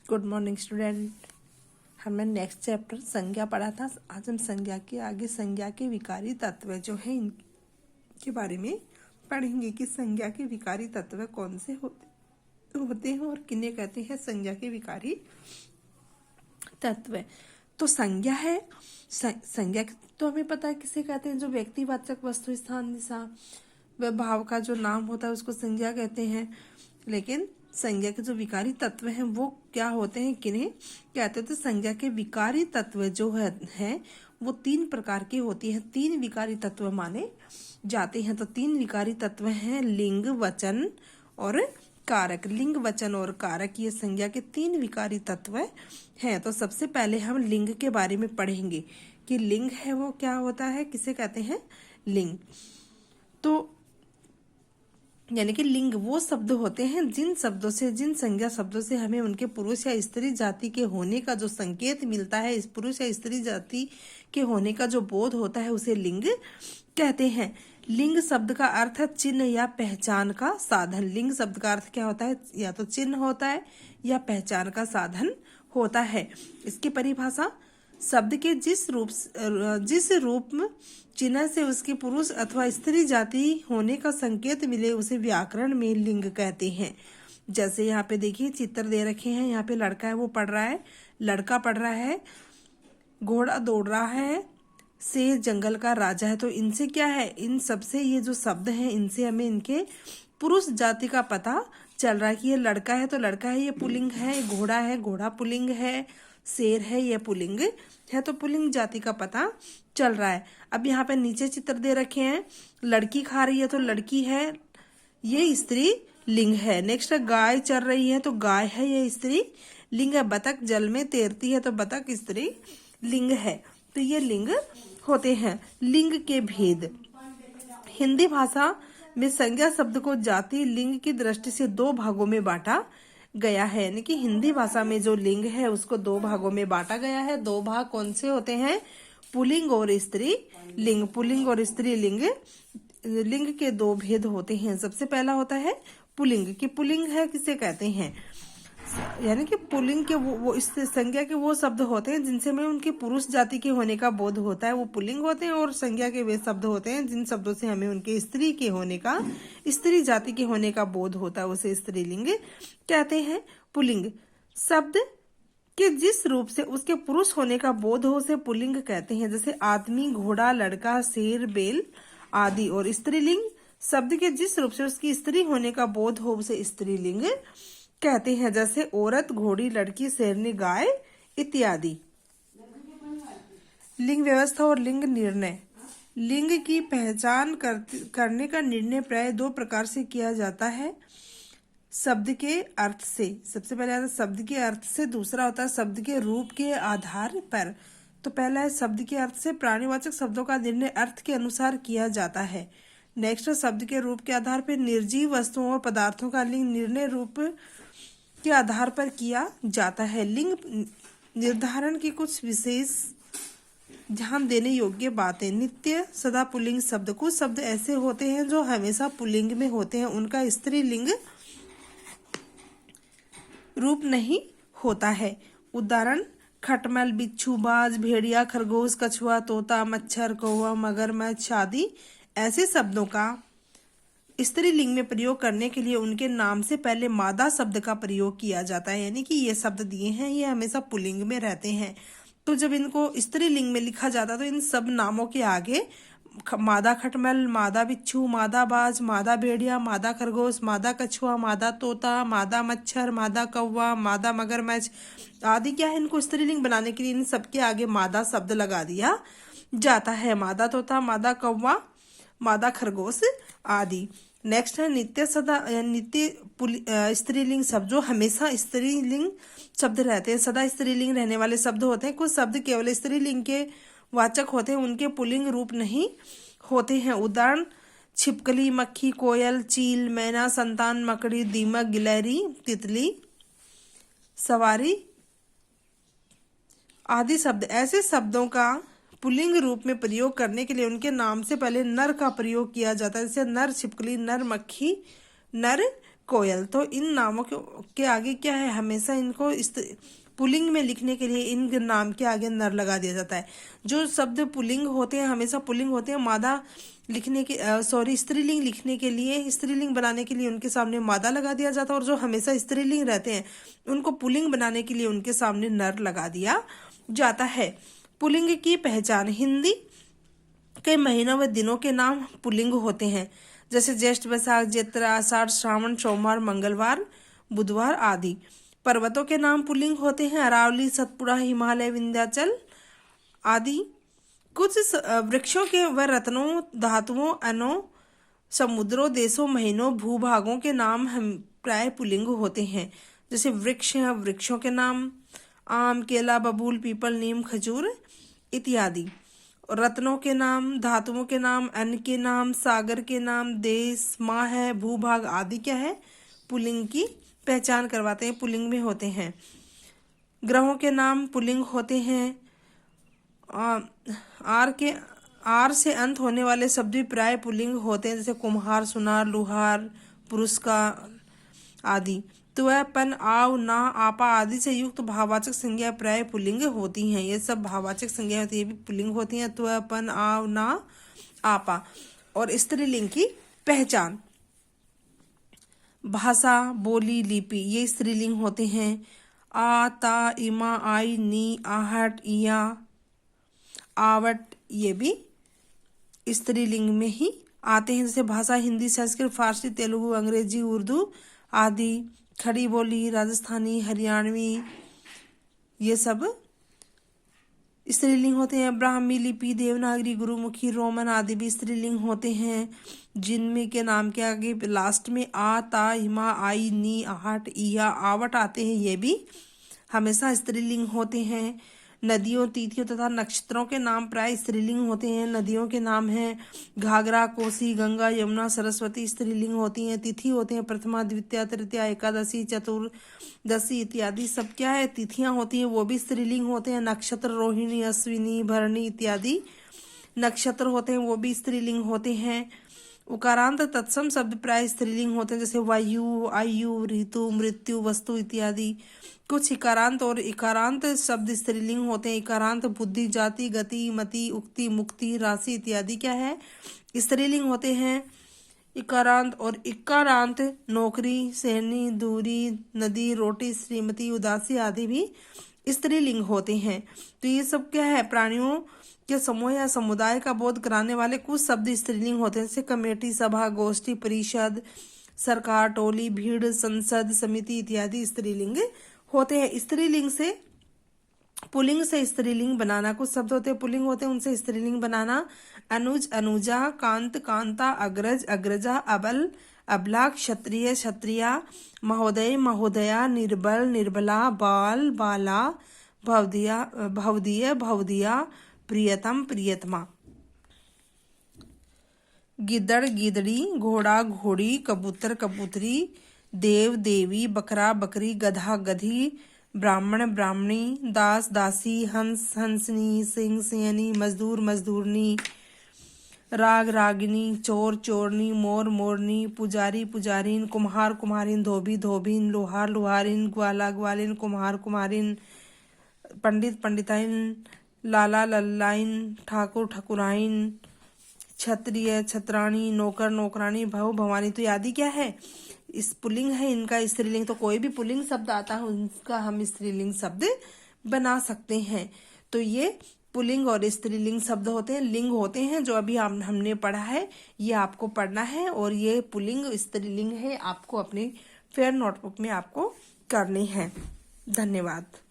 Good morning student. हमने next chapter संज्ञा पढ़ा था। आज हम संज्ञा के आगे संज्ञा के विकारी तत्व जो है इनके बारे में पढ़ेंगे कि संज्ञा के विकारी तत्व कौन से होते हैं और किन्हें कहते हैं संज्ञा के विकारी तत्व। तो संज्ञा है, संज्ञा तो हमें पता है किसे कहते हैं, जो व्यक्तिवाचक वस्तु स्थान दिशा व भाव का जो नाम होता है उसको संज्ञा कहते हैं। लेकिन संज्ञा के जो विकारी तत्व हैं वो क्या होते हैं, किन्हें कहते हैं? तो संज्ञा के विकारी तत्व जो है वो 3 प्रकार की होती है। 3 विकारी तत्व माने जाते हैं। तो 3 विकारी तत्व हैं लिंग, वचन और कारक। लिंग, वचन और कारक ये संज्ञा के 3 विकारी तत्व हैं। तो सबसे पहले हम लिंग के बारे में पढ़ेंगे कि लिंग है वो क्या होता है, किसे कहते हैं लिंग। तो यानी कि लिंग वो शब्द होते हैं जिन संज्ञा शब्दों से हमें उनके पुरुष या स्त्री जाति के होने का जो संकेत मिलता है, इस पुरुष या स्त्री जाति के होने का जो बोध होता है उसे लिंग कहते हैं। लिंग शब्द का अर्थ है चिन्ह या पहचान का साधन। लिंग शब्द का अर्थ क्या होता है? या तो चिन्ह होता है या पहचान का साधन होता है। इसकी परिभाषा शब्द के जिस रूप में चिन्ह से उसकी पुरुष अथवा स्त्री जाति होने का संकेत मिले उसे व्याकरण में लिंग कहते हैं। जैसे यहाँ पे देखिए चित्र दे रखे हैं। यहाँ पे लड़का है वो पढ़ रहा है, लड़का पढ़ रहा है, घोड़ा दौड़ रहा है, शेर जंगल का राजा है। तो इनसे क्या है, इन सबसे ये जो शब्द हैं इनसे हमें इनके पुरुष जाति का पता चल रहा है कि ये लड़का है तो लड़का है, ये पुल्लिंग है, घोड़ा है, घोड़ा पुल्लिंग है, शेर है, ये पुल्लिंग है। तो पुल्लिंग जाति का पता चल रहा है। अब यहाँ पे नीचे चित्र दे रखे हैं, लड़की खा रही है तो लड़की है, ये स्त्री लिंग है। नेक्स्ट गाय चर रही है तो गाय है, ये स्त्री लिंग है। बतख जल में तैरती है तो बतख स्त्री लिंग है। तो ये लिंग होते हैं। लिंग के भेद। हिंदी भाषा में संज्ञा शब्द को जाति लिंग की दृष्टि से 2 भागों में बांटा गया है। यानी कि हिंदी भाषा में जो लिंग है उसको 2 भागों में बांटा गया है। 2 भाग कौन से होते हैं? पुल्लिंग और स्त्री लिंग। पुल्लिंग और स्त्री लिंग, लिंग के 2 भेद होते हैं। सबसे पहला होता है पुल्लिंग। कि पुल्लिंग है किसे कहते हैं? यानी कि पुल्लिंग के वो इस संज्ञा के वो शब्द होते हैं जिनसे हमें उनके पुरुष जाति के होने का बोध होता है, वो पुल्लिंग होते हैं। और संज्ञा के वे शब्द होते हैं जिन शब्दों से हमें उनके स्त्री के होने का, स्त्री जाति के होने का बोध होता है, उसे स्त्रीलिंग कहते हैं। पुल्लिंग शब्द कि जिस रूप से उसके पुरुष होने का बोध हो उसे पुल्लिंग कहते हैं। जैसे आदमी, घोड़ा, लड़का, शेर, बैल आदि। और स्त्रीलिंग शब्द के जिस रूप से उसकी स्त्री होने का बोध हो उसे स्त्रीलिंग कहते हैं। जैसे औरत, घोड़ी, लड़की, शेरनी, गाय इत्यादि। लिंग व्यवस्था और लिंग निर्णय। लिंग की पहचान करने का निर्णय प्राय 2 प्रकार से किया जाता है। शब्द के अर्थ से, सबसे पहले आता है शब्द के अर्थ से, दूसरा होता है शब्द के रूप के आधार पर। तो पहला है शब्द के अर्थ से, प्राणीवाचक शब्दों का निर्णय अर्थ के अनुसार किया जाता है। नेक्स्ट शब्द के रूप के आधार पर निर्जीव वस्तुओं और पदार्थों का लिंग निर्णय रूप के आधार पर किया जाता है। लिंग निर्धारण की कुछ विशेष ध्यान देने योग्य बातें। नित्य सदा पुल्लिंग शब्द। कुछ शब्द ऐसे होते हैं जो हमेशा पुल्लिंग में होते हैं, उनका स्त्रीलिंग रूप नहीं होता है। उदाहरण खटमल, बिच्छू, बाज, भेड़िया, खरगोश, कछुआ, तोता, मच्छर, कौवा, मगरमच्छ आदि ऐसे शब्दों का स्त्रीलिंग में प्रयोग करने के लिए उनके नाम से पहले मादा शब्द का प्रयोग किया जाता है। यानी कि ये शब्द दिए हैं ये हमेशा पुल्लिंग में रहते हैं। तो जब इनको स्त्रीलिंग में लिखा जाता है तो इन सब नामों के आगे मादा खटमल, मादा बिच्छू, मादा बाज, मादा भेड़िया, मादा खरगोश, मादा कछुआ, मादा तोता, मादा मच्छर, मादा कौवा, मादा मगरमच्छ आदि क्या है, इनको स्त्रीलिंग बनाने के लिए इन सबके आगे मादा शब्द लगा दिया जाता है। मादा तोता, मादा कौवा, मादा खरगोश आदि। नेक्स्ट है नित्य स्त्रीलिंग शब्द, जो हमेशा स्त्रीलिंग शब्द रहते हैं, सदा स्त्रीलिंग रहने वाले शब्द होते हैं। कुछ शब्द केवल स्त्रीलिंग के वाचक होते हैं, उनके पुल्लिंग रूप नहीं होते हैं। उदाहरण छिपकली, मक्खी, कोयल, चील, मैना, संतान, मकड़ी, दीमक, गिलहरी, तितली, सवारी आदि शब्द। ऐसे शब्दों का पुल्लिंग रूप में प्रयोग करने के लिए उनके नाम से पहले नर का प्रयोग किया जाता है। जैसे नर छिपकली, नर मक्खी, नर कोयल। तो इन नामों के आगे क्या है, हमेशा इनको पुल्लिंग में लिखने के लिए इन नाम के आगे नर लगा दिया जाता है। जो शब्द पुल्लिंग होते हैं हमेशा पुल्लिंग होते हैं, मादा लिखने के स्त्रीलिंग लिखने के लिए, स्त्रीलिंग बनाने के लिए उनके सामने मादा लगा दिया जाता है, और जो हमेशा स्त्रीलिंग रहते हैं उनको पुल्लिंग बनाने के लिए उनके सामने नर लगा दिया जाता है। पुल्लिंग की पहचान, हिंदी के महीनों व दिनों के नाम पुल्लिंग होते हैं, जैसे ज्येष्ठ, वैशाख, चैत्र, आषाढ़, श्रावण, सोमवार, मंगलवार, बुधवार आदि। पर्वतों के नाम पुल्लिंग होते हैं, अरावली, सतपुड़ा, हिमालय, विंध्याचल आदि। कुछ वृक्षों के व रत्नों, धातुओं, अनों, समुद्रों, देशों, महीनों, भूभागों के नाम हम प्राय पुल्लिंग होते हैं, जैसे वृक्ष हैं, वृक्षों के नाम आम, केला, बबूल, पीपल, नीम, खजूर इत्यादि। रत्नों के नाम, धातुओं के नाम, अन्न के नाम, सागर के नाम, देश, माह है, भूभाग आदि क्या है, पुल्लिंग की पहचान करवाते हैं, पुल्लिंग में होते हैं। ग्रहों के नाम पुल्लिंग होते हैं। आर से अंत होने वाले शब्द भी प्राय पुल्लिंग होते हैं, जैसे कुम्हार, सुनार, लुहार, पुरस्कार आदि। त्व, पन, आव, ना, आपा आदि से युक्त भाववाचक संज्ञा प्राय पुल्लिंग होती हैं। ये सब भाववाचक संज्ञा होती है, ये भी पुल्लिंग होती हैं। त्व, पन, आव, ना, आपा। और स्त्रीलिंग की पहचान, भाषा, बोली, लिपि, ये स्त्रीलिंग होते हैं। आ, ता, इमा, आई, नी, आहट, इया, आवट, ये भी स्त्रीलिंग में ही आते हैं। जैसे भाषा, हिंदी, संस्कृत, फारसी, तेलुगु, अंग्रेजी, उर्दू आदि। खड़ी बोली, राजस्थानी, हरियाणवी, ये सब स्त्रीलिंग होते हैं। ब्राह्मी लिपि, देवनागरी, गुरुमुखी, रोमन आदि भी स्त्रीलिंग होते हैं, जिनमें के नाम के आगे लास्ट में आ, ता, हिमा, आई, नी, आहट, इया, आवट आते हैं, ये भी हमेशा स्त्रीलिंग होते हैं। नदियों, तिथियों तथा नक्षत्रों के नाम प्राय स्त्रीलिंग होते हैं। नदियों के नाम हैं घाघरा, कोसी, गंगा, यमुना, सरस्वती, स्त्रीलिंग होती हैं। तिथि होते हैं प्रथमा, द्वितीया, तृतीया, एकादशी, चतुर्दशी इत्यादि सब क्या है, तिथियां होती हैं, वो भी स्त्रीलिंग होते हैं। नक्षत्र, रोहिणी, अश्विनी, भरणी इत्यादि नक्षत्र होते हैं, वो भी स्त्रीलिंग होते हैं। उकारांत तत्सम शब्द प्राय स्त्रीलिंग होते हैं, जैसे वायु, आयु, ऋतु, मृत्यु, वस्तु इत्यादि। कुछ इकारांत और इकारांत शब्द स्त्रीलिंग होते हैं। इकारांत बुद्धि, जाति, गति, मति, उक्ति, मुक्ति, राशि इत्यादि क्या है, स्त्रीलिंग होते हैं। इकारांत और इकारांत नौकरी, सहनी, दूरी, नदी, रोटी, श्रीमती, उदासी आदि भी स्त्रीलिंग होते हैं। तो ये सब क्या है, प्राणियों के समूह या समुदाय का बोध कराने वाले कुछ शब्द स्त्रीलिंग होते हैं, जैसे कमेटी, सभा, गोष्ठी, परिषद, सरकार, टोली, भीड़, संसद, समिति इत्यादि स्त्रीलिंग होते हैं। स्त्रीलिंग से पुल्लिंग से स्त्रीलिंग बनाना, कुछ शब्द होते हैं पुल्लिंग होते हैं, उनसे स्त्रीलिंग बनाना। अनुज, अनुजा, कांत, कांता, अग्रज, अग्रजा, अबल, अबला, क्षत्रिय, क्षत्रिया, महोदय, महोदया, निर्बल, निर्बला, बाल, बाला, भवदिया, भवदीय, भवदिया, प्रियतम, प्रियतमा। गिद्दड़, गिदड़ी, घोड़ा, घोड़ी, कबूतर, कबूतरी, देव, देवी, बकरा, बकरी, गधा, गधी, ब्राह्मण, ब्राह्मणी, दास, दासी, हंस, हंसनी, सिंह, सिंहनी, मजदूर, मजदूरनी, राग, रागिनी, चोर, चोरनी, मोर, मोरनी, पुजारी, पुजारिन, कुम्हार, कुम्हारिन, धोबी, धोबिन, लोहार, लोहारिन, ग्वाला, ग्वालिन, कुम्हार, कुम्हारिन, पंडित, पंडिताइन, लाला, लल्लाइन, ठाकुर, ठकुराइन, क्षत्रिय, छत्राणी, नौकर, नौकरानी, भव, भवानी। तो आदि क्या है, इस पुल्लिंग है, इनका स्त्रीलिंग। तो कोई भी पुल्लिंग शब्द आता है उनका हम स्त्रीलिंग शब्द बना सकते हैं। तो ये पुल्लिंग और स्त्रीलिंग शब्द होते हैं, लिंग होते हैं, जो अभी हमने पढ़ा है, ये आपको पढ़ना है। और ये पुल्लिंग स्त्रीलिंग है, आपको अपनी फेयर नोटबुक में आपको करनी है। धन्यवाद।